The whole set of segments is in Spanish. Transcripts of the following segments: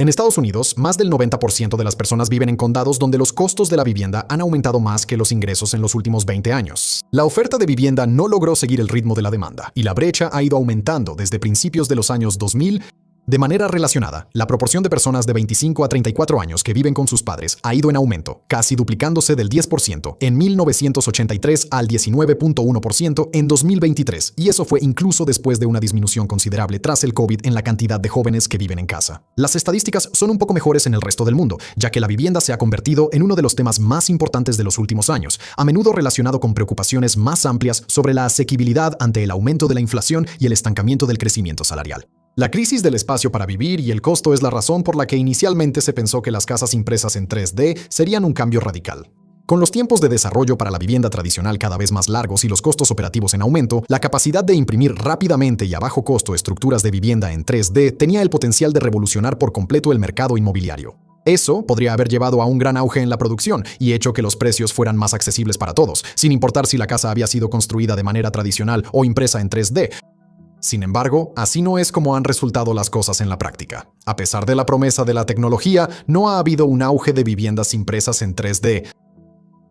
En Estados Unidos, más del 90% de las personas viven en condados donde los costos de la vivienda han aumentado más que los ingresos en los últimos 20 años. La oferta de vivienda no logró seguir el ritmo de la demanda, y la brecha ha ido aumentando desde principios de los años 2000. De manera relacionada, la proporción de personas de 25 a 34 años que viven con sus padres ha ido en aumento, casi duplicándose del 10% en 1983 al 19.1% en 2023, y eso fue incluso después de una disminución considerable tras el COVID en la cantidad de jóvenes que viven en casa. Las estadísticas son un poco mejores en el resto del mundo, ya que la vivienda se ha convertido en uno de los temas más importantes de los últimos años, a menudo relacionado con preocupaciones más amplias sobre la asequibilidad ante el aumento de la inflación y el estancamiento del crecimiento salarial. La crisis del espacio para vivir y el costo es la razón por la que inicialmente se pensó que las casas impresas en 3D serían un cambio radical. Con los tiempos de desarrollo para la vivienda tradicional cada vez más largos y los costos operativos en aumento, la capacidad de imprimir rápidamente y a bajo costo estructuras de vivienda en 3D tenía el potencial de revolucionar por completo el mercado inmobiliario. Eso podría haber llevado a un gran auge en la producción y hecho que los precios fueran más accesibles para todos, sin importar si la casa había sido construida de manera tradicional o impresa en 3D. Sin embargo, así no es como han resultado las cosas en la práctica. A pesar de la promesa de la tecnología, no ha habido un auge de viviendas impresas en 3D.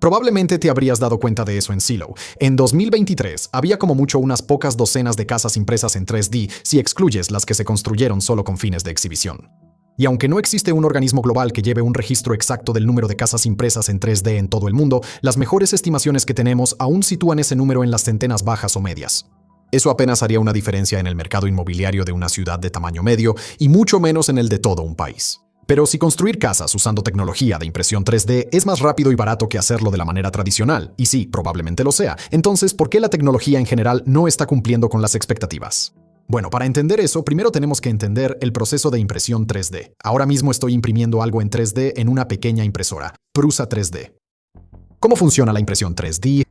Probablemente te habrías dado cuenta de eso en Zillow. En 2023, había como mucho unas pocas docenas de casas impresas en 3D si excluyes las que se construyeron solo con fines de exhibición. Y aunque no existe un organismo global que lleve un registro exacto del número de casas impresas en 3D en todo el mundo, las mejores estimaciones que tenemos aún sitúan ese número en las centenas bajas o medias. Eso apenas haría una diferencia en el mercado inmobiliario de una ciudad de tamaño medio y mucho menos en el de todo un país. Pero si construir casas usando tecnología de impresión 3D es más rápido y barato que hacerlo de la manera tradicional, y sí, probablemente lo sea, entonces, ¿por qué la tecnología en general no está cumpliendo con las expectativas? Bueno, para entender eso, primero tenemos que entender el proceso de impresión 3D. Ahora mismo estoy imprimiendo algo en 3D en una pequeña impresora, Prusa 3D. ¿Cómo funciona la impresión 3D?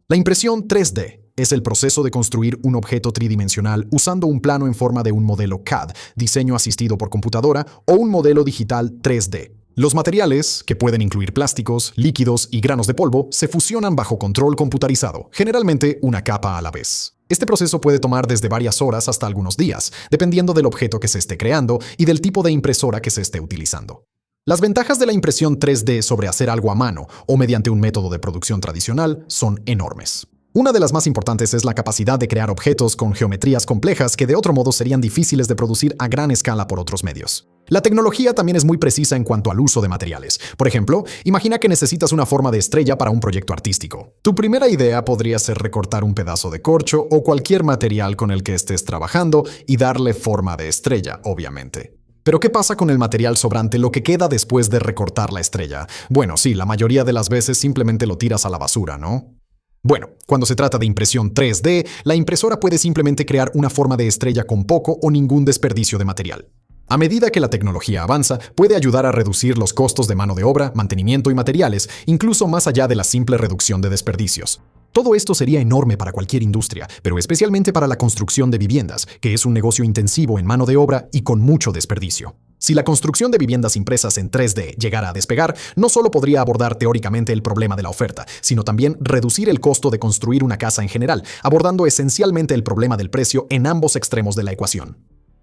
La impresión 3D es el proceso de construir un objeto tridimensional usando un plano en forma de un modelo CAD, diseño asistido por computadora, o un modelo digital 3D. Los materiales, que pueden incluir plásticos, líquidos y granos de polvo, se fusionan bajo control computarizado, generalmente una capa a la vez. Este proceso puede tomar desde varias horas hasta algunos días, dependiendo del objeto que se esté creando y del tipo de impresora que se esté utilizando. Las ventajas de la impresión 3D sobre hacer algo a mano o mediante un método de producción tradicional son enormes. Una de las más importantes es la capacidad de crear objetos con geometrías complejas que de otro modo serían difíciles de producir a gran escala por otros medios. La tecnología también es muy precisa en cuanto al uso de materiales. Por ejemplo, imagina que necesitas una forma de estrella para un proyecto artístico. Tu primera idea podría ser recortar un pedazo de corcho o cualquier material con el que estés trabajando y darle forma de estrella, obviamente. Pero ¿qué pasa con el material sobrante, lo que queda después de recortar la estrella? Bueno, sí, la mayoría de las veces simplemente lo tiras a la basura, ¿no? Bueno, cuando se trata de impresión 3D, la impresora puede simplemente crear una forma de estrella con poco o ningún desperdicio de material. A medida que la tecnología avanza, puede ayudar a reducir los costos de mano de obra, mantenimiento y materiales, incluso más allá de la simple reducción de desperdicios. Todo esto sería enorme para cualquier industria, pero especialmente para la construcción de viviendas, que es un negocio intensivo en mano de obra y con mucho desperdicio. Si la construcción de viviendas impresas en 3D llegara a despegar, no solo podría abordar teóricamente el problema de la oferta, sino también reducir el costo de construir una casa en general, abordando esencialmente el problema del precio en ambos extremos de la ecuación.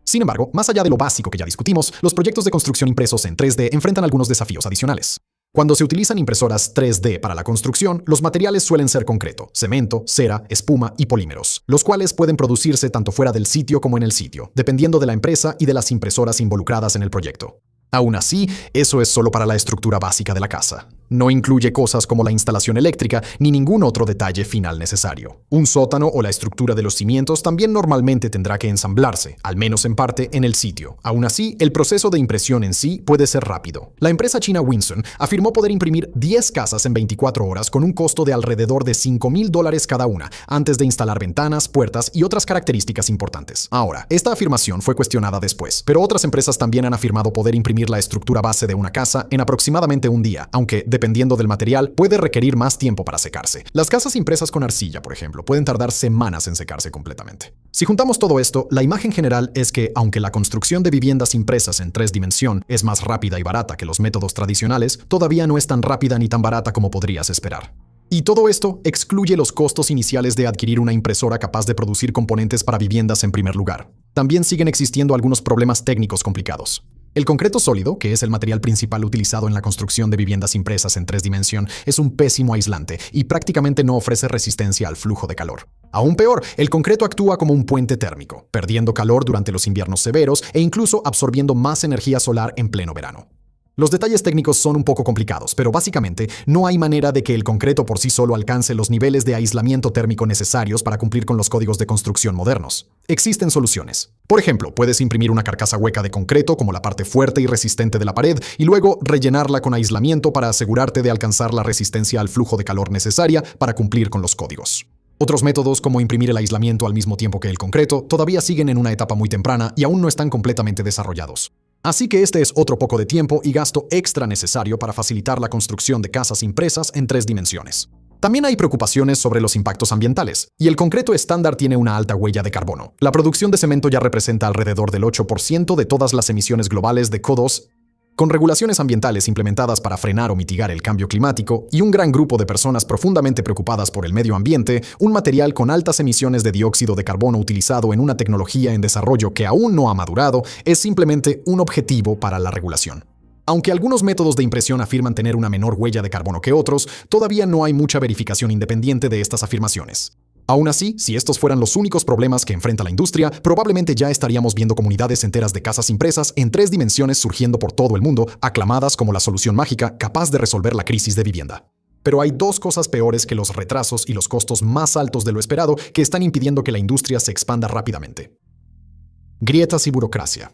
Sin embargo, más allá de lo básico que ya discutimos, los proyectos de construcción impresos en 3D enfrentan algunos desafíos adicionales. Cuando se utilizan impresoras 3D para la construcción, los materiales suelen ser concreto, cemento, cera, espuma y polímeros, los cuales pueden producirse tanto fuera del sitio como en el sitio, dependiendo de la empresa y de las impresoras involucradas en el proyecto. Aún así, eso es solo para la estructura básica de la casa. No incluye cosas como la instalación eléctrica ni ningún otro detalle final necesario. Un sótano o la estructura de los cimientos también normalmente tendrá que ensamblarse, al menos en parte, en el sitio. Aún así, el proceso de impresión en sí puede ser rápido. La empresa china Winsun afirmó poder imprimir 10 casas en 24 horas con un costo de alrededor de $5,000 cada una, antes de instalar ventanas, puertas y otras características importantes. Ahora, esta afirmación fue cuestionada después, pero otras empresas también han afirmado poder imprimir la estructura base de una casa en aproximadamente un día, aunque, dependiendo del material, puede requerir más tiempo para secarse. Las casas impresas con arcilla, por ejemplo, pueden tardar semanas en secarse completamente. Si juntamos todo esto, la imagen general es que, aunque la construcción de viviendas impresas en 3 dimensiones es más rápida y barata que los métodos tradicionales, todavía no es tan rápida ni tan barata como podrías esperar. Y todo esto excluye los costos iniciales de adquirir una impresora capaz de producir componentes para viviendas en primer lugar. También siguen existiendo algunos problemas técnicos complicados. El concreto sólido, que es el material principal utilizado en la construcción de viviendas impresas en 3 dimensiones, es un pésimo aislante y prácticamente no ofrece resistencia al flujo de calor. Aún peor, el concreto actúa como un puente térmico, perdiendo calor durante los inviernos severos e incluso absorbiendo más energía solar en pleno verano. Los detalles técnicos son un poco complicados, pero básicamente no hay manera de que el concreto por sí solo alcance los niveles de aislamiento térmico necesarios para cumplir con los códigos de construcción modernos. Existen soluciones. Por ejemplo, puedes imprimir una carcasa hueca de concreto como la parte fuerte y resistente de la pared y luego rellenarla con aislamiento para asegurarte de alcanzar la resistencia al flujo de calor necesaria para cumplir con los códigos. Otros métodos, como imprimir el aislamiento al mismo tiempo que el concreto, todavía siguen en una etapa muy temprana y aún no están completamente desarrollados. Así que este es otro poco de tiempo y gasto extra necesario para facilitar la construcción de casas impresas en 3 dimensiones. También hay preocupaciones sobre los impactos ambientales, y el concreto estándar tiene una alta huella de carbono. La producción de cemento ya representa alrededor del 8% de todas las emisiones globales de CO2. Con regulaciones ambientales implementadas para frenar o mitigar el cambio climático y un gran grupo de personas profundamente preocupadas por el medio ambiente, un material con altas emisiones de dióxido de carbono utilizado en una tecnología en desarrollo que aún no ha madurado es simplemente un objetivo para la regulación. Aunque algunos métodos de impresión afirman tener una menor huella de carbono que otros, todavía no hay mucha verificación independiente de estas afirmaciones. Aún así, si estos fueran los únicos problemas que enfrenta la industria, probablemente ya estaríamos viendo comunidades enteras de casas impresas en 3 dimensiones surgiendo por todo el mundo, aclamadas como la solución mágica capaz de resolver la crisis de vivienda. Pero hay dos cosas peores que los retrasos y los costos más altos de lo esperado que están impidiendo que la industria se expanda rápidamente. Grietas y burocracia.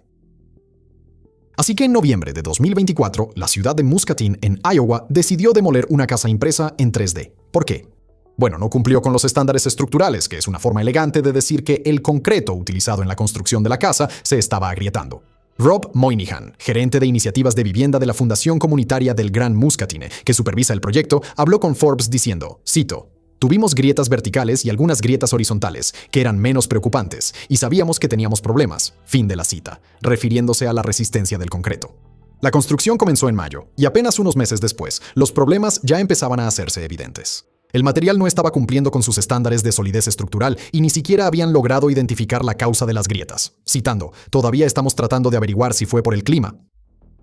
Así que en noviembre de 2024, la ciudad de Muscatine, en Iowa, decidió demoler una casa impresa en 3D. ¿Por qué? Bueno, no cumplió con los estándares estructurales, que es una forma elegante de decir que el concreto utilizado en la construcción de la casa se estaba agrietando. Rob Moynihan, gerente de iniciativas de vivienda de la Fundación Comunitaria del Gran Muscatine, que supervisa el proyecto, habló con Forbes diciendo, cito, "Tuvimos grietas verticales y algunas grietas horizontales, que eran menos preocupantes, y sabíamos que teníamos problemas", fin de la cita, refiriéndose a la resistencia del concreto. La construcción comenzó en mayo, y apenas unos meses después, los problemas ya empezaban a hacerse evidentes. El material no estaba cumpliendo con sus estándares de solidez estructural y ni siquiera habían logrado identificar la causa de las grietas. Citando, "Todavía estamos tratando de averiguar si fue por el clima".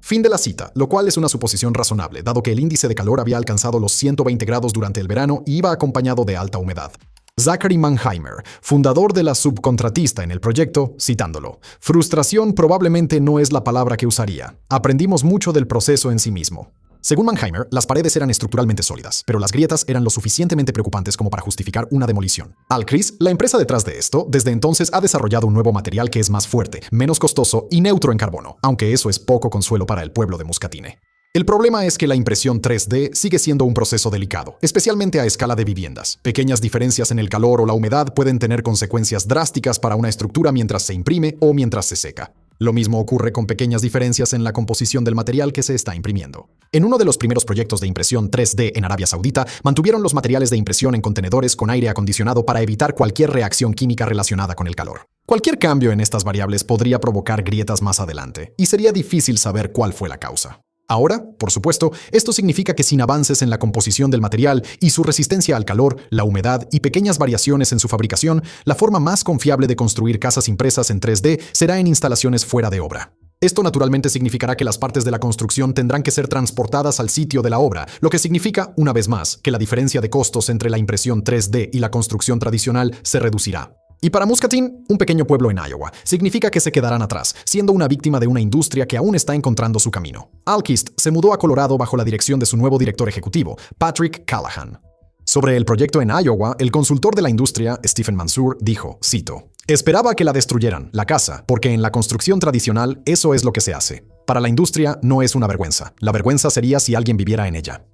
Fin de la cita, lo cual es una suposición razonable, dado que el índice de calor había alcanzado los 120 grados durante el verano y iba acompañado de alta humedad. Zachary Mannheimer, fundador de la subcontratista en el proyecto, citándolo, "Frustración probablemente no es la palabra que usaría. Aprendimos mucho del proceso en sí mismo". Según Mannheimer, las paredes eran estructuralmente sólidas, pero las grietas eran lo suficientemente preocupantes como para justificar una demolición. Alcris, la empresa detrás de esto, desde entonces ha desarrollado un nuevo material que es más fuerte, menos costoso y neutro en carbono, aunque eso es poco consuelo para el pueblo de Muscatine. El problema es que la impresión 3D sigue siendo un proceso delicado, especialmente a escala de viviendas. Pequeñas diferencias en el calor o la humedad pueden tener consecuencias drásticas para una estructura mientras se imprime o mientras se seca. Lo mismo ocurre con pequeñas diferencias en la composición del material que se está imprimiendo. En uno de los primeros proyectos de impresión 3D en Arabia Saudita, mantuvieron los materiales de impresión en contenedores con aire acondicionado para evitar cualquier reacción química relacionada con el calor. Cualquier cambio en estas variables podría provocar grietas más adelante, y sería difícil saber cuál fue la causa. Ahora, por supuesto, esto significa que sin avances en la composición del material y su resistencia al calor, la humedad y pequeñas variaciones en su fabricación, la forma más confiable de construir casas impresas en 3D será en instalaciones fuera de obra. Esto naturalmente significará que las partes de la construcción tendrán que ser transportadas al sitio de la obra, lo que significa, una vez más, que la diferencia de costos entre la impresión 3D y la construcción tradicional se reducirá. Y para Muscatine, un pequeño pueblo en Iowa, significa que se quedarán atrás, siendo una víctima de una industria que aún está encontrando su camino. Alkist se mudó a Colorado bajo la dirección de su nuevo director ejecutivo, Patrick Callahan. Sobre el proyecto en Iowa, el consultor de la industria, Stephen Mansour, dijo, cito, "Esperaba que la destruyeran, la casa, porque en la construcción tradicional eso es lo que se hace. Para la industria no es una vergüenza. La vergüenza sería si alguien viviera en ella".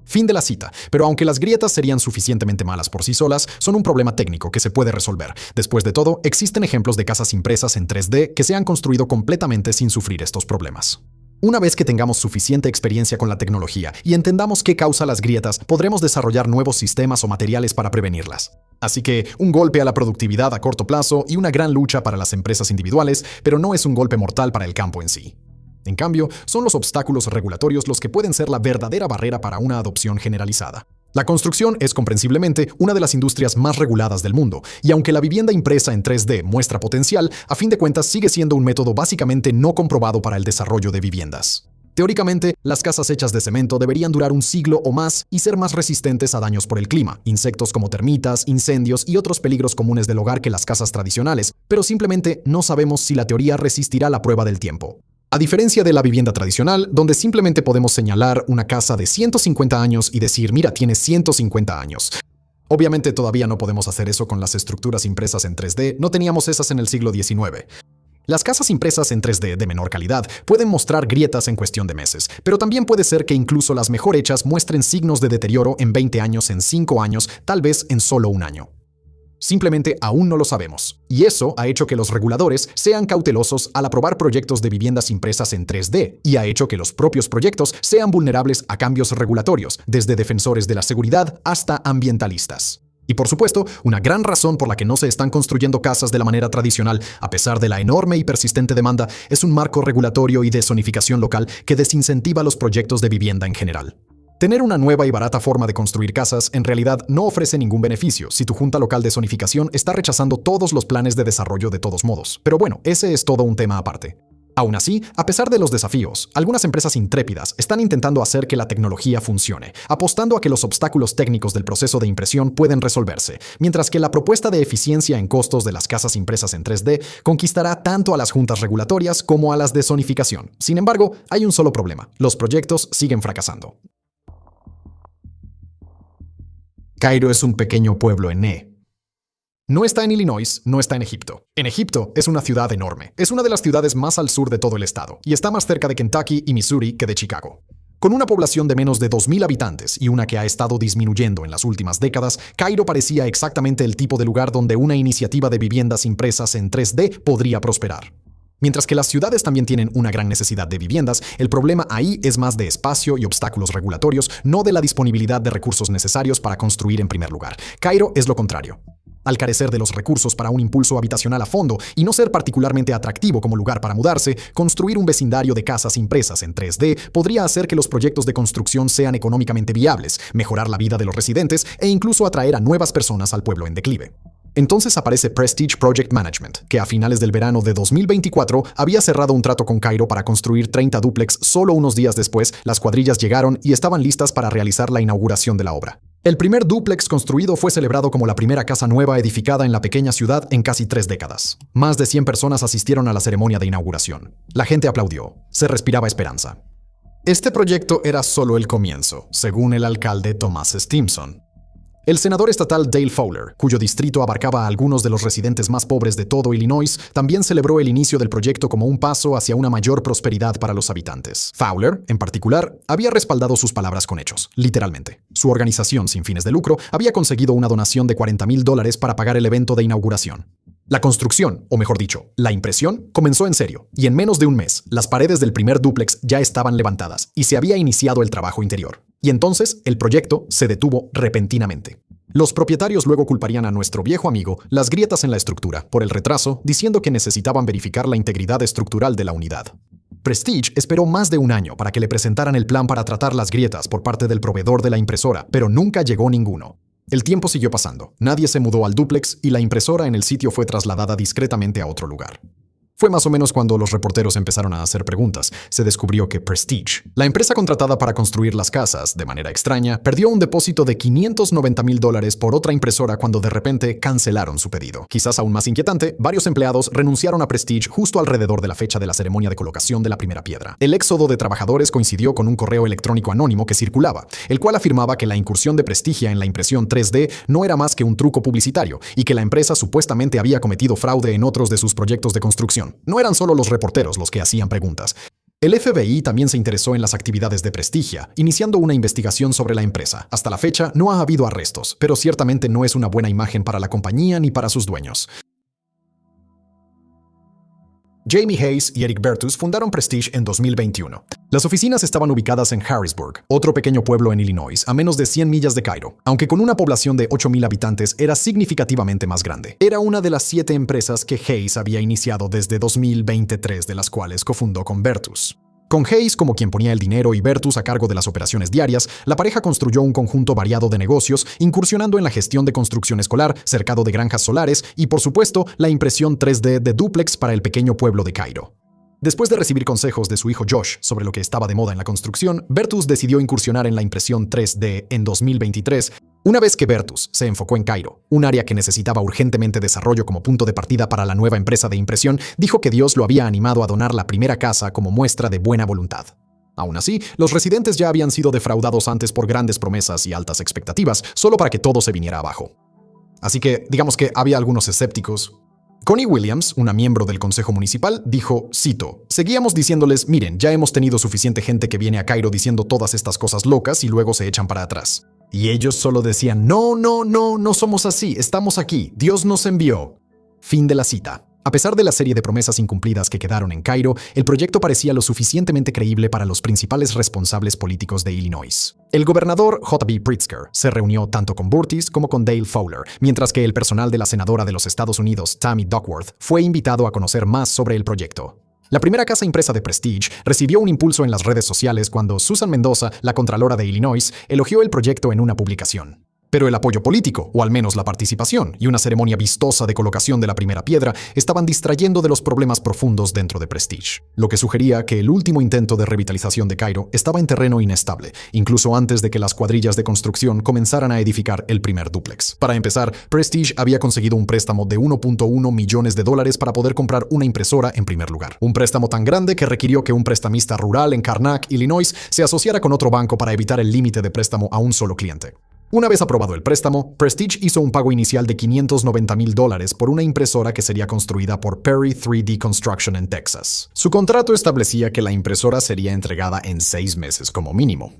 Fin de la cita, pero aunque las grietas serían suficientemente malas por sí solas, son un problema técnico que se puede resolver. Después de todo, existen ejemplos de casas impresas en 3D que se han construido completamente sin sufrir estos problemas. Una vez que tengamos suficiente experiencia con la tecnología y entendamos qué causa las grietas, podremos desarrollar nuevos sistemas o materiales para prevenirlas. Así que, un golpe a la productividad a corto plazo y una gran lucha para las empresas individuales, pero no es un golpe mortal para el campo en sí. En cambio, son los obstáculos regulatorios los que pueden ser la verdadera barrera para una adopción generalizada. La construcción es comprensiblemente una de las industrias más reguladas del mundo, y aunque la vivienda impresa en 3D muestra potencial, a fin de cuentas sigue siendo un método básicamente no comprobado para el desarrollo de viviendas. Teóricamente, las casas hechas de cemento deberían durar un siglo o más y ser más resistentes a daños por el clima, insectos como termitas, incendios y otros peligros comunes del hogar que las casas tradicionales, pero simplemente no sabemos si la teoría resistirá la prueba del tiempo. A diferencia de la vivienda tradicional, donde simplemente podemos señalar una casa de 150 años y decir, mira, tiene 150 años. Obviamente todavía no podemos hacer eso con las estructuras impresas en 3D, no teníamos esas en el siglo XIX. Las casas impresas en 3D de menor calidad pueden mostrar grietas en cuestión de meses, pero también puede ser que incluso las mejor hechas muestren signos de deterioro en 20 años, en 5 años, tal vez en solo un año. Simplemente aún no lo sabemos, y eso ha hecho que los reguladores sean cautelosos al aprobar proyectos de viviendas impresas en 3D, y ha hecho que los propios proyectos sean vulnerables a cambios regulatorios, desde defensores de la seguridad hasta ambientalistas. Y por supuesto, una gran razón por la que no se están construyendo casas de la manera tradicional, a pesar de la enorme y persistente demanda, es un marco regulatorio y de zonificación local que desincentiva los proyectos de vivienda en general. Tener una nueva y barata forma de construir casas en realidad no ofrece ningún beneficio si tu junta local de zonificación está rechazando todos los planes de desarrollo de todos modos. Pero bueno, ese es todo un tema aparte. Aún así, a pesar de los desafíos, algunas empresas intrépidas están intentando hacer que la tecnología funcione, apostando a que los obstáculos técnicos del proceso de impresión pueden resolverse, mientras que la propuesta de eficiencia en costos de las casas impresas en 3D conquistará tanto a las juntas regulatorias como a las de zonificación. Sin embargo, hay un solo problema: los proyectos siguen fracasando. Cairo es un pequeño pueblo en No está en Illinois, no está en Egipto. En Egipto es una ciudad enorme. Es una de las ciudades más al sur de todo el estado, y está más cerca de Kentucky y Missouri que de Chicago. Con una población de menos de 2.000 habitantes y una que ha estado disminuyendo en las últimas décadas, Cairo parecía exactamente el tipo de lugar donde una iniciativa de viviendas impresas en 3D podría prosperar. Mientras que las ciudades también tienen una gran necesidad de viviendas, el problema ahí es más de espacio y obstáculos regulatorios, no de la disponibilidad de recursos necesarios para construir en primer lugar. Cairo es lo contrario. Al carecer de los recursos para un impulso habitacional a fondo y no ser particularmente atractivo como lugar para mudarse, construir un vecindario de casas impresas en 3D podría hacer que los proyectos de construcción sean económicamente viables, mejorar la vida de los residentes e incluso atraer a nuevas personas al pueblo en declive. Entonces aparece Prestige Project Management, que a finales del verano de 2024 había cerrado un trato con Cairo para construir 30 dúplex. Solo unos días después, las cuadrillas llegaron y estaban listas para realizar la inauguración de la obra. El primer dúplex construido fue celebrado como la primera casa nueva edificada en la pequeña ciudad en casi 3 décadas. Más de 100 personas asistieron a la ceremonia de inauguración. La gente aplaudió. Se respiraba esperanza. Este proyecto era solo el comienzo, según el alcalde Thomas Stimson. El senador estatal Dale Fowler, cuyo distrito abarcaba a algunos de los residentes más pobres de todo Illinois, también celebró el inicio del proyecto como un paso hacia una mayor prosperidad para los habitantes. Fowler, en particular, había respaldado sus palabras con hechos, literalmente. Su organización sin fines de lucro había conseguido una donación de $40,000 para pagar el evento de inauguración. La construcción, o mejor dicho, la impresión, comenzó en serio, y en menos de un mes, las paredes del primer dúplex ya estaban levantadas y se había iniciado el trabajo interior. Y entonces, el proyecto se detuvo repentinamente. Los propietarios luego culparían a nuestro viejo amigo las grietas en la estructura por el retraso, diciendo que necesitaban verificar la integridad estructural de la unidad. Prestige esperó más de un año para que le presentaran el plan para tratar las grietas por parte del proveedor de la impresora, pero nunca llegó ninguno. El tiempo siguió pasando, nadie se mudó al dúplex y la impresora en el sitio fue trasladada discretamente a otro lugar. Fue más o menos cuando los reporteros empezaron a hacer preguntas. Se descubrió que Prestige, la empresa contratada para construir las casas, de manera extraña, perdió un depósito de $590,000 por otra impresora cuando de repente cancelaron su pedido. Quizás aún más inquietante, varios empleados renunciaron a Prestige justo alrededor de la fecha de la ceremonia de colocación de la primera piedra. El éxodo de trabajadores coincidió con un correo electrónico anónimo que circulaba, el cual afirmaba que la incursión de Prestige en la impresión 3D no era más que un truco publicitario y que la empresa supuestamente había cometido fraude en otros de sus proyectos de construcción. No eran solo los reporteros los que hacían preguntas. El FBI también se interesó en las actividades de Prestige, iniciando una investigación sobre la empresa. Hasta la fecha no ha habido arrestos, pero ciertamente no es una buena imagen para la compañía ni para sus dueños. Jamie Hayes y Eric Bertus fundaron Prestige en 2021. Las oficinas estaban ubicadas en Harrisburg, otro pequeño pueblo en Illinois, a menos de 100 millas de Cairo, aunque con una población de 8,000 habitantes era significativamente más grande. Era una de las 7 empresas que Hayes había iniciado desde 2023, de las cuales cofundó con Bertus. Con Hayes como quien ponía el dinero y Bertus a cargo de las operaciones diarias, la pareja construyó un conjunto variado de negocios, incursionando en la gestión de construcción escolar, cercado de granjas solares y, por supuesto, la impresión 3D de dúplex para el pequeño pueblo de Cairo. Después de recibir consejos de su hijo Josh sobre lo que estaba de moda en la construcción, Bertus decidió incursionar en la impresión 3D en 2023. Una vez que Bertus se enfocó en Cairo, un área que necesitaba urgentemente desarrollo como punto de partida para la nueva empresa de impresión, dijo que Dios lo había animado a donar la primera casa como muestra de buena voluntad. Aún así, los residentes ya habían sido defraudados antes por grandes promesas y altas expectativas, solo para que todo se viniera abajo. Así que, digamos que había algunos escépticos. Connie Williams, una miembro del Consejo Municipal, dijo, cito, «Seguíamos diciéndoles, miren, ya hemos tenido suficiente gente que viene a Cairo diciendo todas estas cosas locas y luego se echan para atrás». Y ellos solo decían, no somos así, estamos aquí, Dios nos envió. Fin de la cita. A pesar de la serie de promesas incumplidas que quedaron en Cairo, el proyecto parecía lo suficientemente creíble para los principales responsables políticos de Illinois. El gobernador J.B. Pritzker se reunió tanto con Burtis como con Dale Fowler, mientras que el personal de la senadora de los Estados Unidos, Tammy Duckworth, fue invitado a conocer más sobre el proyecto. La primera casa impresa de Prestige recibió un impulso en las redes sociales cuando Susan Mendoza, la contralora de Illinois, elogió el proyecto en una publicación. Pero el apoyo político, o al menos la participación, y una ceremonia vistosa de colocación de la primera piedra estaban distrayendo de los problemas profundos dentro de Prestige, lo que sugería que el último intento de revitalización de Cairo estaba en terreno inestable, incluso antes de que las cuadrillas de construcción comenzaran a edificar el primer dúplex. Para empezar, Prestige había conseguido un préstamo de $1.1 millones para poder comprar una impresora en primer lugar. Un préstamo tan grande que requirió que un prestamista rural en Karnak, Illinois, se asociara con otro banco para evitar el límite de préstamo a un solo cliente. Una vez aprobado el préstamo, Prestige hizo un pago inicial de $590,000 por una impresora que sería construida por Perry 3D Construction en Texas. Su contrato establecía que la impresora sería entregada en 6 meses como mínimo.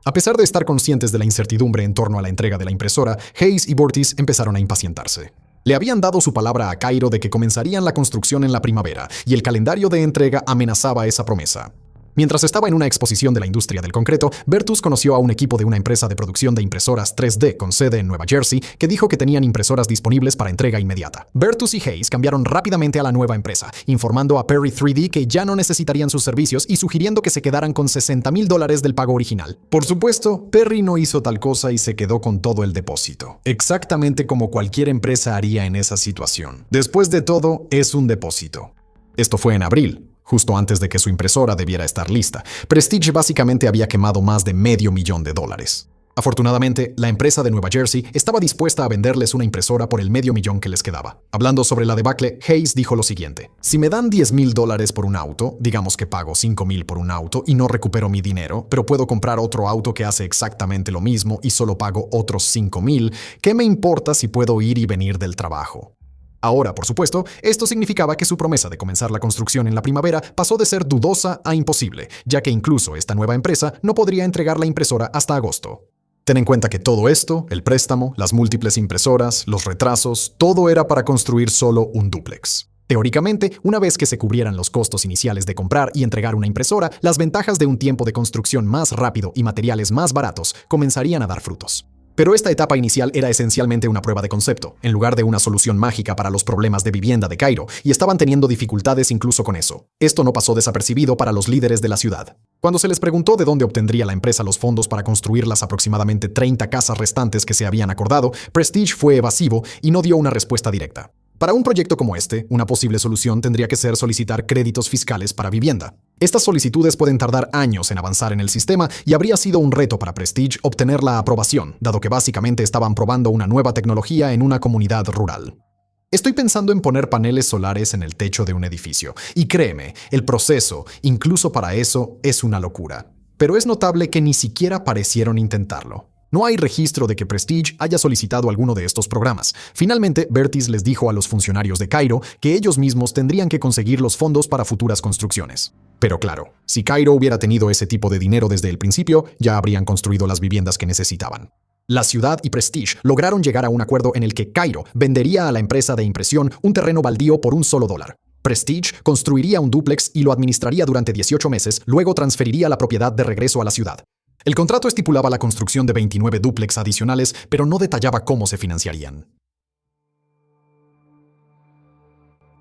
A pesar de estar conscientes de la incertidumbre en torno a la entrega de la impresora, Hayes y Burtis empezaron a impacientarse. Le habían dado su palabra a Cairo de que comenzarían la construcción en la primavera, y el calendario de entrega amenazaba esa promesa. Mientras estaba en una exposición de la industria del concreto, Bertus conoció a un equipo de una empresa de producción de impresoras 3D con sede en Nueva Jersey que dijo que tenían impresoras disponibles para entrega inmediata. Bertus y Hayes cambiaron rápidamente a la nueva empresa, informando a Perry 3D que ya no necesitarían sus servicios y sugiriendo que se quedaran con $60,000 del pago original. Por supuesto, Perry no hizo tal cosa y se quedó con todo el depósito, exactamente como cualquier empresa haría en esa situación. Después de todo, es un depósito. Esto fue en abril, justo antes de que su impresora debiera estar lista. Prestige básicamente había quemado más de $500,000. Afortunadamente, la empresa de Nueva Jersey estaba dispuesta a venderles una impresora por el $500,000 que les quedaba. Hablando sobre la debacle, Hayes dijo lo siguiente: si me dan $10,000 por un auto, digamos que pago $5,000 por un auto y no recupero mi dinero, pero puedo comprar otro auto que hace exactamente lo mismo y solo pago otros $5,000, ¿qué me importa si puedo ir y venir del trabajo? Ahora, por supuesto, esto significaba que su promesa de comenzar la construcción en la primavera pasó de ser dudosa a imposible, ya que incluso esta nueva empresa no podría entregar la impresora hasta agosto. Ten en cuenta que todo esto, el préstamo, las múltiples impresoras, los retrasos, todo era para construir solo un dúplex. Teóricamente, una vez que se cubrieran los costos iniciales de comprar y entregar una impresora, las ventajas de un tiempo de construcción más rápido y materiales más baratos comenzarían a dar frutos. Pero esta etapa inicial era esencialmente una prueba de concepto, en lugar de una solución mágica para los problemas de vivienda de Cairo, y estaban teniendo dificultades incluso con eso. Esto no pasó desapercibido para los líderes de la ciudad. Cuando se les preguntó de dónde obtendría la empresa los fondos para construir las aproximadamente 30 casas restantes que se habían acordado, Prestige fue evasivo y no dio una respuesta directa. Para un proyecto como este, una posible solución tendría que ser solicitar créditos fiscales para vivienda. Estas solicitudes pueden tardar años en avanzar en el sistema y habría sido un reto para Prestige obtener la aprobación, dado que básicamente estaban probando una nueva tecnología en una comunidad rural. Estoy pensando en poner paneles solares en el techo de un edificio, y créeme, el proceso, incluso para eso, es una locura. Pero es notable que ni siquiera parecieron intentarlo. No hay registro de que Prestige haya solicitado alguno de estos programas. Finalmente, Burtis les dijo a los funcionarios de Cairo que ellos mismos tendrían que conseguir los fondos para futuras construcciones. Pero claro, si Cairo hubiera tenido ese tipo de dinero desde el principio, ya habrían construido las viviendas que necesitaban. La ciudad y Prestige lograron llegar a un acuerdo en el que Cairo vendería a la empresa de impresión un terreno baldío por $1. Prestige construiría un dúplex y lo administraría durante 18 meses, luego transferiría la propiedad de regreso a la ciudad. El contrato estipulaba la construcción de 29 dúplex adicionales, pero no detallaba cómo se financiarían.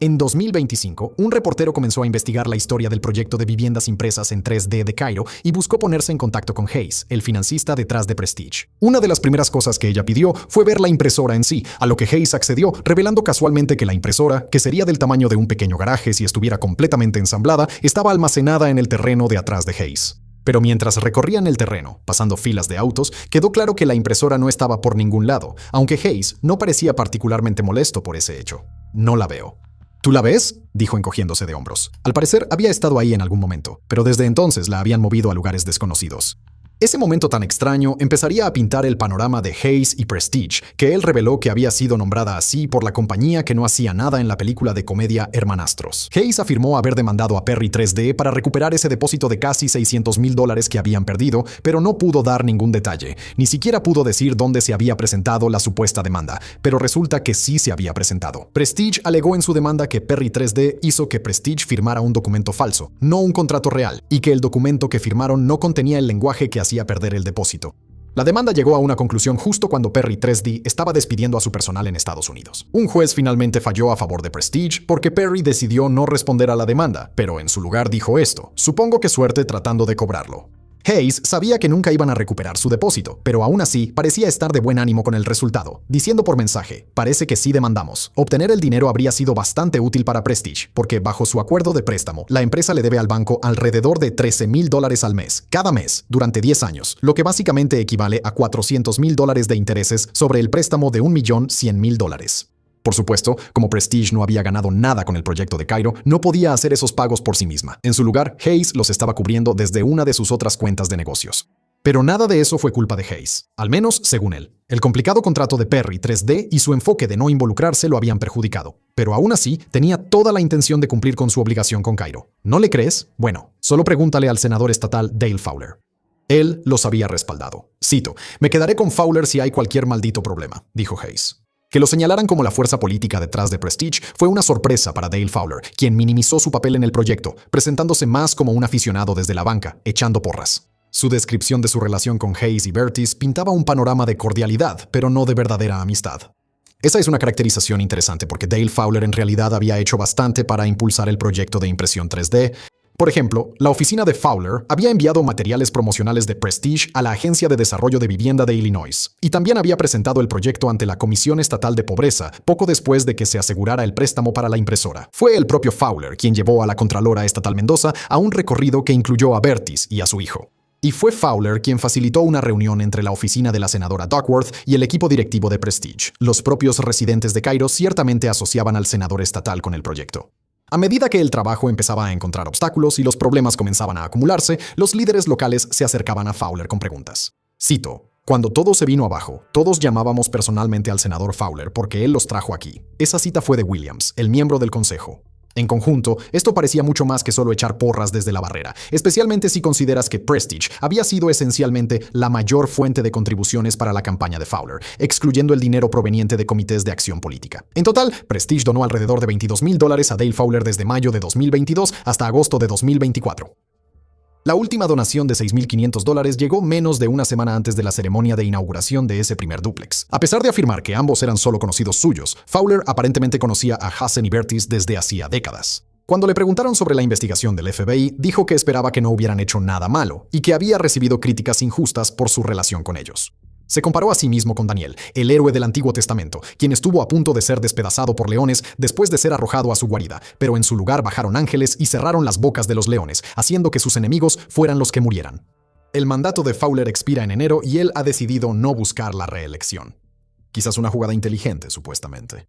En 2025, un reportero comenzó a investigar la historia del proyecto de viviendas impresas en 3D de Cairo y buscó ponerse en contacto con Hayes, el financista detrás de Prestige. Una de las primeras cosas que ella pidió fue ver la impresora en sí, a lo que Hayes accedió, revelando casualmente que la impresora, que sería del tamaño de un pequeño garaje si estuviera completamente ensamblada, estaba almacenada en el terreno de atrás de Hayes. Pero mientras recorrían el terreno, pasando filas de autos, quedó claro que la impresora no estaba por ningún lado, aunque Hayes no parecía particularmente molesto por ese hecho. No la veo. ¿Tú la ves?, dijo encogiéndose de hombros. Al parecer había estado ahí en algún momento, pero desde entonces la habían movido a lugares desconocidos. Ese momento tan extraño empezaría a pintar el panorama de Hayes y Prestige, que él reveló que había sido nombrada así por la compañía que no hacía nada en la película de comedia Hermanastros. Hayes afirmó haber demandado a Perry 3D para recuperar ese depósito de casi $600,000 que habían perdido, pero no pudo dar ningún detalle. Ni siquiera pudo decir dónde se había presentado la supuesta demanda, pero resulta que sí se había presentado. Prestige alegó en su demanda que Perry 3D hizo que Prestige firmara un documento falso, no un contrato real, y que el documento que firmaron no contenía el lenguaje que hacía perder el depósito. La demanda llegó a una conclusión justo cuando Perry 3D estaba despidiendo a su personal en Estados Unidos. Un juez finalmente falló a favor de Prestige porque Perry decidió no responder a la demanda, pero en su lugar dijo esto: supongo que suerte tratando de cobrarlo. Hayes sabía que nunca iban a recuperar su depósito, pero aún así parecía estar de buen ánimo con el resultado, diciendo por mensaje: parece que sí demandamos. Obtener el dinero habría sido bastante útil para Prestige, porque bajo su acuerdo de préstamo, la empresa le debe al banco alrededor de $13,000 al mes, cada mes, durante 10 años, lo que básicamente equivale a $400,000 de intereses sobre el préstamo de $1,100,000. Por supuesto, como Prestige no había ganado nada con el proyecto de Cairo, no podía hacer esos pagos por sí misma. En su lugar, Hayes los estaba cubriendo desde una de sus otras cuentas de negocios. Pero nada de eso fue culpa de Hayes, al menos según él. El complicado contrato de Perry 3D y su enfoque de no involucrarse lo habían perjudicado. Pero aún así, tenía toda la intención de cumplir con su obligación con Cairo. ¿No le crees? Bueno, solo pregúntale al senador estatal Dale Fowler. Él los había respaldado. Cito: me quedaré con Fowler si hay cualquier maldito problema, dijo Hayes. Que lo señalaran como la fuerza política detrás de Prestige fue una sorpresa para Dale Fowler, quien minimizó su papel en el proyecto, presentándose más como un aficionado desde la banca, echando porras. Su descripción de su relación con Hayes y Bertis pintaba un panorama de cordialidad, pero no de verdadera amistad. Esa es una caracterización interesante porque Dale Fowler en realidad había hecho bastante para impulsar el proyecto de impresión 3D. Por ejemplo, la oficina de Fowler había enviado materiales promocionales de Prestige a la Agencia de Desarrollo de Vivienda de Illinois, y también había presentado el proyecto ante la Comisión Estatal de Pobreza poco después de que se asegurara el préstamo para la impresora. Fue el propio Fowler quien llevó a la Contralora Estatal Mendoza a un recorrido que incluyó a Bertis y a su hijo. Y fue Fowler quien facilitó una reunión entre la oficina de la senadora Duckworth y el equipo directivo de Prestige. Los propios residentes de Cairo ciertamente asociaban al senador estatal con el proyecto. A medida que el trabajo empezaba a encontrar obstáculos y los problemas comenzaban a acumularse, los líderes locales se acercaban a Fowler con preguntas. Cito: cuando todo se vino abajo, todos llamábamos personalmente al senador Fowler porque él los trajo aquí. Esa cita fue de Williams, el miembro del consejo. En conjunto, esto parecía mucho más que solo echar porras desde la barrera, especialmente si consideras que Prestige había sido esencialmente la mayor fuente de contribuciones para la campaña de Fowler, excluyendo el dinero proveniente de comités de acción política. En total, Prestige donó alrededor de $22,000 a Dale Fowler desde mayo de 2022 hasta agosto de 2024. La última donación de $6,500 llegó menos de una semana antes de la ceremonia de inauguración de ese primer dúplex. A pesar de afirmar que ambos eran solo conocidos suyos, Fowler aparentemente conocía a Hassen y Bertis desde hacía décadas. Cuando le preguntaron sobre la investigación del FBI, dijo que esperaba que no hubieran hecho nada malo y que había recibido críticas injustas por su relación con ellos. Se comparó a sí mismo con Daniel, el héroe del Antiguo Testamento, quien estuvo a punto de ser despedazado por leones después de ser arrojado a su guarida, pero en su lugar bajaron ángeles y cerraron las bocas de los leones, haciendo que sus enemigos fueran los que murieran. El mandato de Fowler expira en enero y él ha decidido no buscar la reelección. Quizás una jugada inteligente, supuestamente.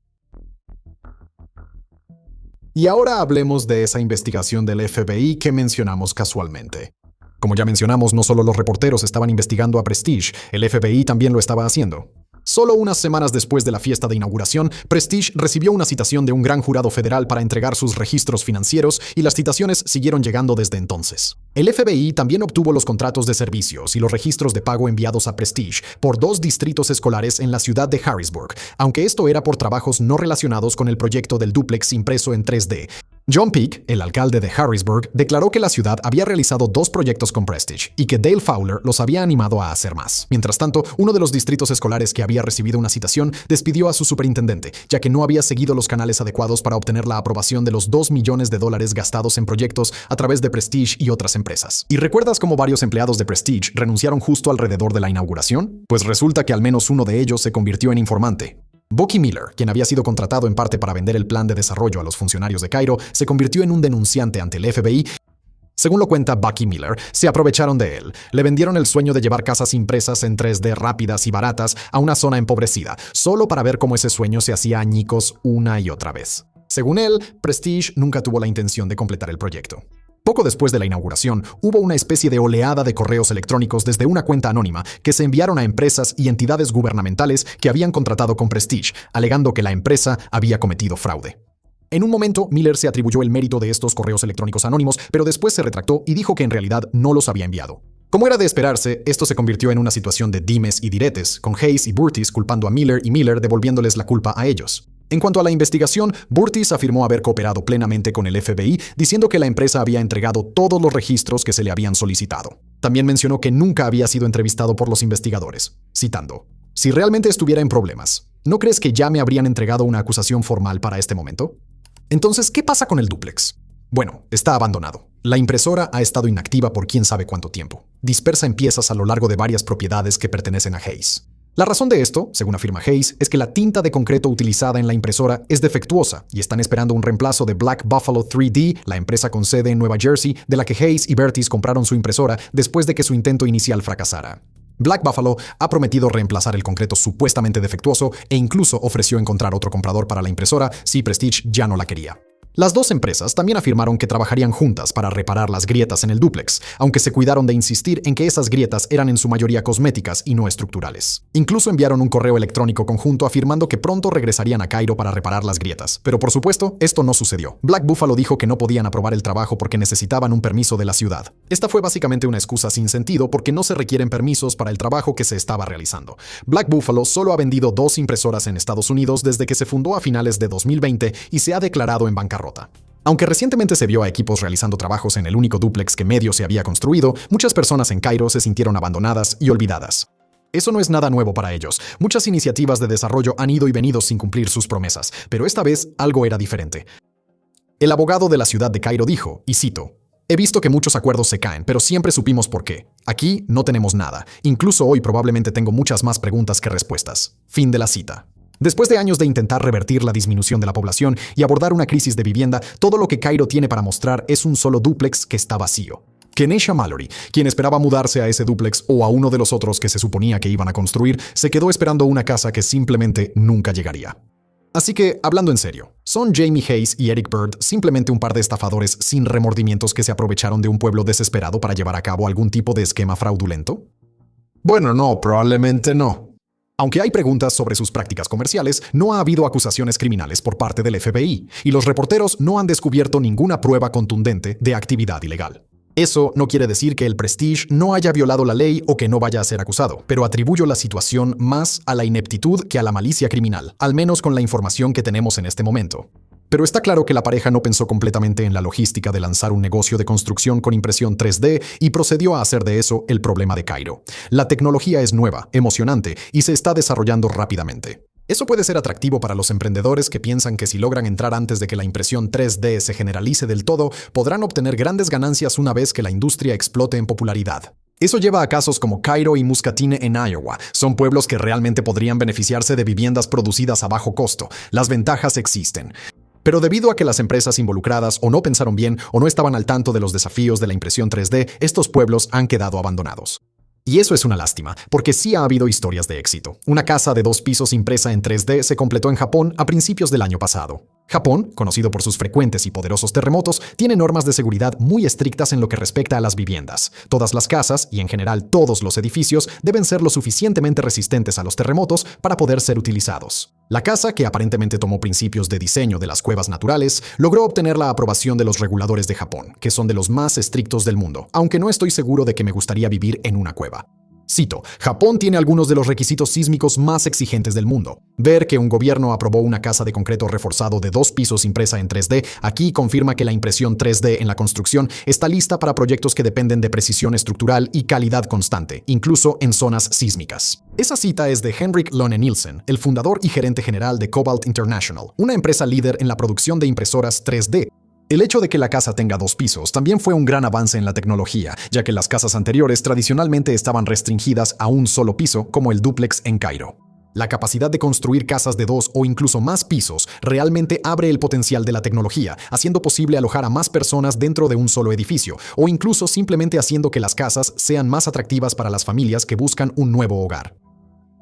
Y ahora hablemos de esa investigación del FBI que mencionamos casualmente. Como ya mencionamos, no solo los reporteros estaban investigando a Prestige, el FBI también lo estaba haciendo. Solo unas semanas después de la fiesta de inauguración, Prestige recibió una citación de un gran jurado federal para entregar sus registros financieros y las citaciones siguieron llegando desde entonces. El FBI también obtuvo los contratos de servicios y los registros de pago enviados a Prestige por 2 distritos escolares en la ciudad de Harrisburg, aunque esto era por trabajos no relacionados con el proyecto del dúplex impreso en 3D. John Peake, el alcalde de Harrisburg, declaró que la ciudad había realizado 2 proyectos con Prestige y que Dale Fowler los había animado a hacer más. Mientras tanto, uno de los distritos escolares que había recibido una citación despidió a su superintendente, ya que no había seguido los canales adecuados para obtener la aprobación de los $2 millones gastados en proyectos a través de Prestige y otras empresas. ¿Y recuerdas cómo varios empleados de Prestige renunciaron justo alrededor de la inauguración? Pues resulta que al menos uno de ellos se convirtió en informante. Bucky Miller, quien había sido contratado en parte para vender el plan de desarrollo a los funcionarios de Cairo, se convirtió en un denunciante ante el FBI. Según lo cuenta Bucky Miller, se aprovecharon de él. Le vendieron el sueño de llevar casas impresas en 3D rápidas y baratas a una zona empobrecida, solo para ver cómo ese sueño se hacía añicos una y otra vez. Según él, Prestige nunca tuvo la intención de completar el proyecto. Poco después de la inauguración, hubo una especie de oleada de correos electrónicos desde una cuenta anónima que se enviaron a empresas y entidades gubernamentales que habían contratado con Prestige, alegando que la empresa había cometido fraude. En un momento, Miller se atribuyó el mérito de estos correos electrónicos anónimos, pero después se retractó y dijo que en realidad no los había enviado. Como era de esperarse, esto se convirtió en una situación de dimes y diretes, con Hayes y Burtis culpando a Miller y Miller devolviéndoles la culpa a ellos. En cuanto a la investigación, Burtis afirmó haber cooperado plenamente con el FBI, diciendo que la empresa había entregado todos los registros que se le habían solicitado. También mencionó que nunca había sido entrevistado por los investigadores, citando: "Si realmente estuviera en problemas, ¿no crees que ya me habrían entregado una acusación formal para este momento?". Entonces, ¿qué pasa con el dúplex? Bueno, está abandonado. La impresora ha estado inactiva por quién sabe cuánto tiempo, dispersa en piezas a lo largo de varias propiedades que pertenecen a Hayes. La razón de esto, según afirma Hayes, es que la tinta de concreto utilizada en la impresora es defectuosa y están esperando un reemplazo de Black Buffalo 3D, la empresa con sede en Nueva Jersey, de la que Hayes y Burtis compraron su impresora después de que su intento inicial fracasara. Black Buffalo ha prometido reemplazar el concreto supuestamente defectuoso e incluso ofreció encontrar otro comprador para la impresora si Prestige ya no la quería. Las dos empresas también afirmaron que trabajarían juntas para reparar las grietas en el dúplex, aunque se cuidaron de insistir en que esas grietas eran en su mayoría cosméticas y no estructurales. Incluso enviaron un correo electrónico conjunto afirmando que pronto regresarían a Cairo para reparar las grietas. Pero por supuesto, esto no sucedió. Black Buffalo dijo que no podían aprobar el trabajo porque necesitaban un permiso de la ciudad. Esta fue básicamente una excusa sin sentido porque no se requieren permisos para el trabajo que se estaba realizando. Black Buffalo solo ha vendido 2 impresoras en Estados Unidos desde que se fundó a finales de 2020 y se ha declarado en bancarrota. Aunque recientemente se vio a equipos realizando trabajos en el único dúplex que medio se había construido, muchas personas en Cairo se sintieron abandonadas y olvidadas. Eso no es nada nuevo para ellos. Muchas iniciativas de desarrollo han ido y venido sin cumplir sus promesas, pero esta vez algo era diferente. El abogado de la ciudad de Cairo dijo, y cito: "He visto que muchos acuerdos se caen, pero siempre supimos por qué. Aquí no tenemos nada. Incluso hoy probablemente tengo muchas más preguntas que respuestas". Fin de la cita. Después de años de intentar revertir la disminución de la población y abordar una crisis de vivienda, todo lo que Cairo tiene para mostrar es un solo dúplex que está vacío. Kenesha Mallory, quien esperaba mudarse a ese dúplex o a uno de los otros que se suponía que iban a construir, se quedó esperando una casa que simplemente nunca llegaría. Así que, hablando en serio, ¿son Jamie Hayes y Eric Bird simplemente un par de estafadores sin remordimientos que se aprovecharon de un pueblo desesperado para llevar a cabo algún tipo de esquema fraudulento? Bueno, no, probablemente no. Aunque hay preguntas sobre sus prácticas comerciales, no ha habido acusaciones criminales por parte del FBI, y los reporteros no han descubierto ninguna prueba contundente de actividad ilegal. Eso no quiere decir que el Prestige no haya violado la ley o que no vaya a ser acusado, pero atribuyo la situación más a la ineptitud que a la malicia criminal, al menos con la información que tenemos en este momento. Pero está claro que la pareja no pensó completamente en la logística de lanzar un negocio de construcción con impresión 3D y procedió a hacer de eso el problema de Cairo. La tecnología es nueva, emocionante y se está desarrollando rápidamente. Eso puede ser atractivo para los emprendedores que piensan que si logran entrar antes de que la impresión 3D se generalice del todo, podrán obtener grandes ganancias una vez que la industria explote en popularidad. Eso lleva a casos como Cairo y Muscatine en Iowa. Son pueblos que realmente podrían beneficiarse de viviendas producidas a bajo costo. Las ventajas existen. Pero debido a que las empresas involucradas o no pensaron bien o no estaban al tanto de los desafíos de la impresión 3D, estos pueblos han quedado abandonados. Y eso es una lástima, porque sí ha habido historias de éxito. Una casa de 2 pisos impresa en 3D se completó en Japón a principios del año pasado. Japón, conocido por sus frecuentes y poderosos terremotos, tiene normas de seguridad muy estrictas en lo que respecta a las viviendas. Todas las casas, y en general todos los edificios, deben ser lo suficientemente resistentes a los terremotos para poder ser utilizados. La casa, que aparentemente tomó principios de diseño de las cuevas naturales, logró obtener la aprobación de los reguladores de Japón, que son de los más estrictos del mundo, aunque no estoy seguro de que me gustaría vivir en una cueva. Cito, Japón tiene algunos de los requisitos sísmicos más exigentes del mundo. Ver que un gobierno aprobó una casa de concreto reforzado de 2 pisos impresa en 3D aquí confirma que la impresión 3D en la construcción está lista para proyectos que dependen de precisión estructural y calidad constante, incluso en zonas sísmicas. Esa cita es de Henrik Lone Nielsen, el fundador y gerente general de Cobalt International, una empresa líder en la producción de impresoras 3D. El hecho de que la casa tenga 2 pisos también fue un gran avance en la tecnología, ya que las casas anteriores tradicionalmente estaban restringidas a un solo piso, como el dúplex en Cairo. La capacidad de construir casas de 2 o incluso más pisos realmente abre el potencial de la tecnología, haciendo posible alojar a más personas dentro de un solo edificio, o incluso simplemente haciendo que las casas sean más atractivas para las familias que buscan un nuevo hogar.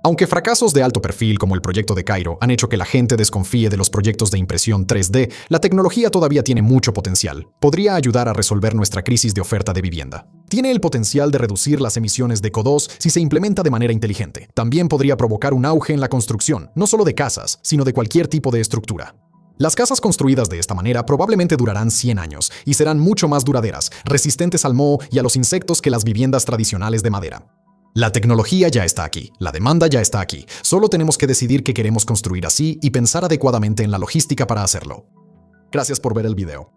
Aunque fracasos de alto perfil como el proyecto de Cairo han hecho que la gente desconfíe de los proyectos de impresión 3D, la tecnología todavía tiene mucho potencial. Podría ayudar a resolver nuestra crisis de oferta de vivienda. Tiene el potencial de reducir las emisiones de CO2 si se implementa de manera inteligente. También podría provocar un auge en la construcción, no solo de casas, sino de cualquier tipo de estructura. Las casas construidas de esta manera probablemente durarán 100 años y serán mucho más duraderas, resistentes al moho y a los insectos que las viviendas tradicionales de madera. La tecnología ya está aquí, la demanda ya está aquí, solo tenemos que decidir qué queremos construir así y pensar adecuadamente en la logística para hacerlo. Gracias por ver el video.